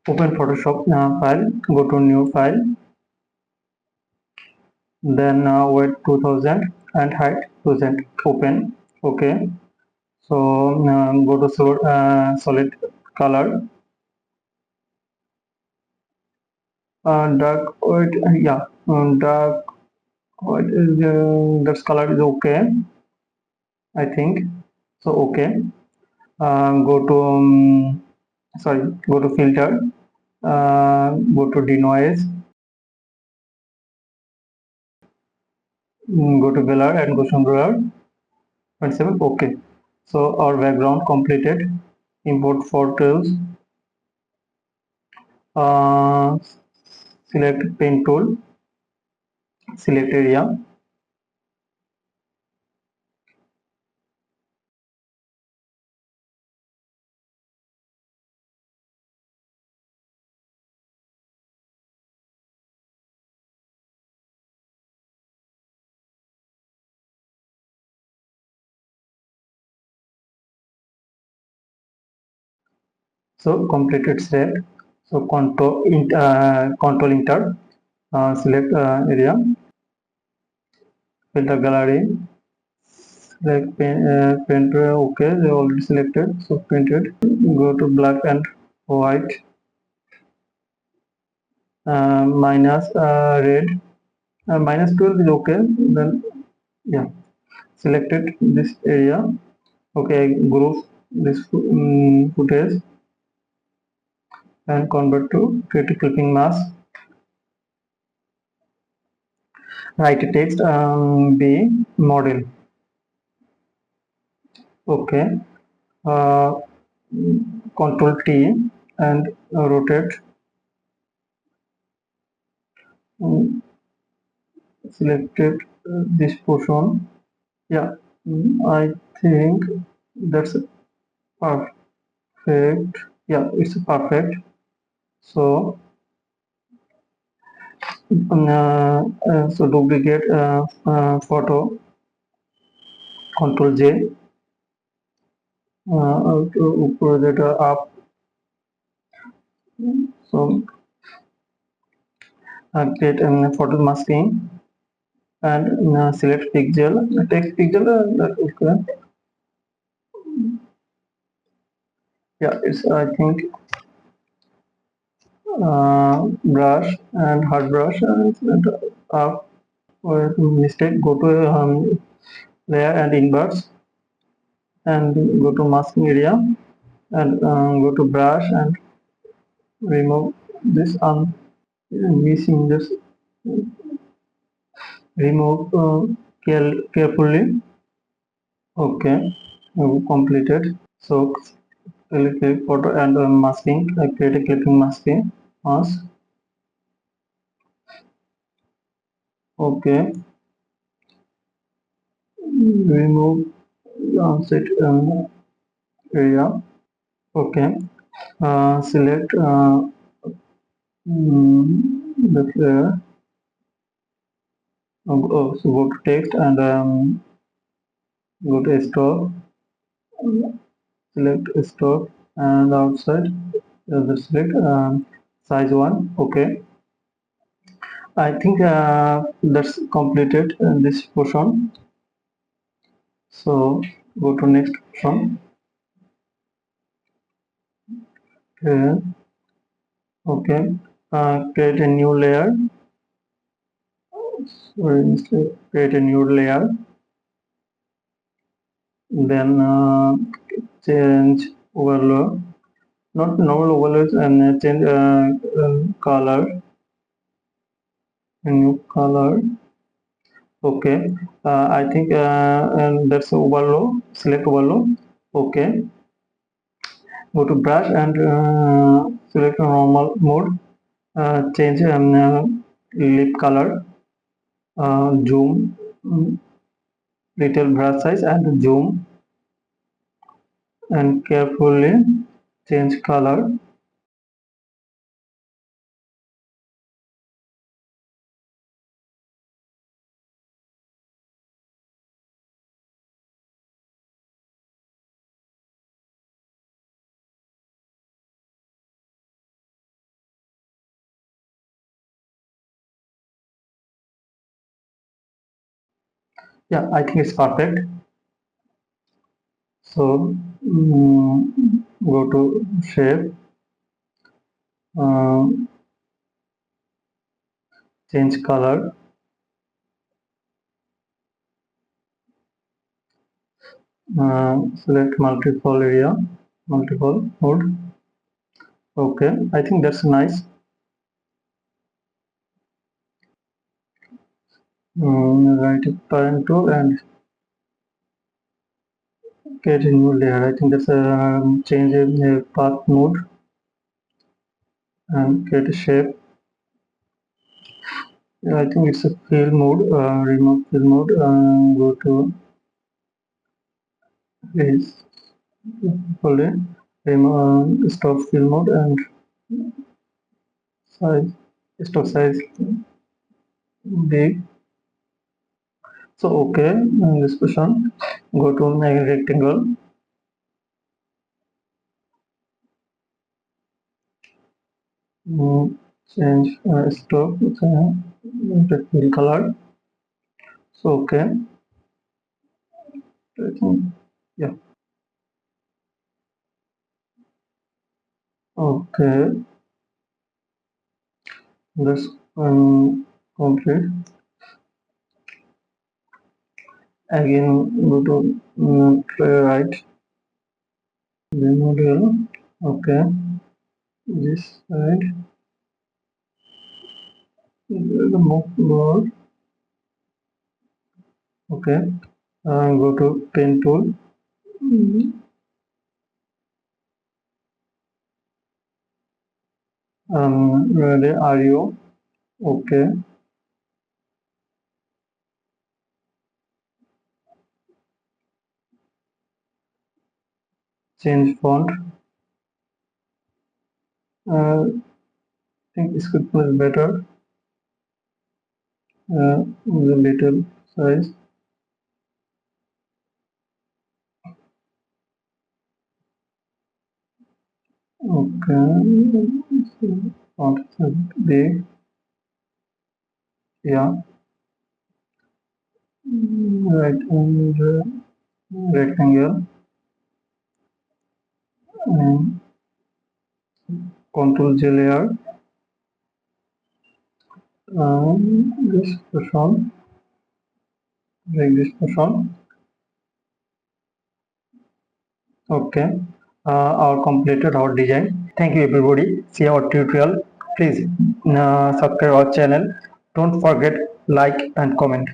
Open Photoshop file, go to new file, then weight 2000 and height 2000. Open. Okay, so go to solid color, dark white. Yeah, dark white is that color is okay, I think. So okay, go to sorry, go to filter, go to denoise, go to blur and go to blur 27. Okay, so our background completed. Import photos, uh, select pen tool, select area. So completed set. So control enter, select area, filter gallery, select painter. Okay, they already selected, so painted. Go to black and white, minus red, minus 12 is okay. Then yeah, selected this area. Okay, group this footage and convert to create clipping mask. Write text, B model. Okay, uh, Control T and rotate. um, Selected this portion. Yeah, I think that's perfect. Yeah, it's perfect. So so duplicate photo. Control J. Put it up. So create a photo masking and select pixel. Text pixel. Okay. Yeah, it's I think brush and hard brush and up. Or mistake. Go to layer and inverse and go to masking area and go to brush and remove this missing this. Remove carefully. Okay, completed. So click photo and masking. Create a clipping masking mask. Okay, remove set area. Okay, select the layer. So go to text and go to stock. Select stock and outside select size 1. Okay, I think that's completed this portion. So go to next portion. Okay, okay. Create a new layer. Sorry, create a new layer. Then change overlay. Not normal overlays and change color. A new color. Okay, I think and that's overlay. Select overlay. Okay, go to brush and select normal mode. Change lip color. Zoom, little brush size and zoom, and carefully change color. Yeah, I think it's perfect. So go to shape, uh, change color, select multiple area, multiple mode. Okay, I think that's nice. Right parent tool and create a new layer. I think that's a change in path mode and create a shape. Yeah, I think it's a fill mode. Remove fill mode. Go to is folder. Remove stop fill mode and size. Stop size big. So okay, this question. Go to my rectangle. Change stop. Fill color. So okay. I think yeah. Okay. That's complete. Again, go to right the model. Okay, this side the more. Okay, go to pen tool. The REO. Okay, change font. I think this could be better. The little size. Okay, font is big. Yeah, right, and rectangle and control J layer. This person, like this person. Okay, our completed our design. Thank you everybody. See our tutorial. Please subscribe our channel. Don't forget like and comment.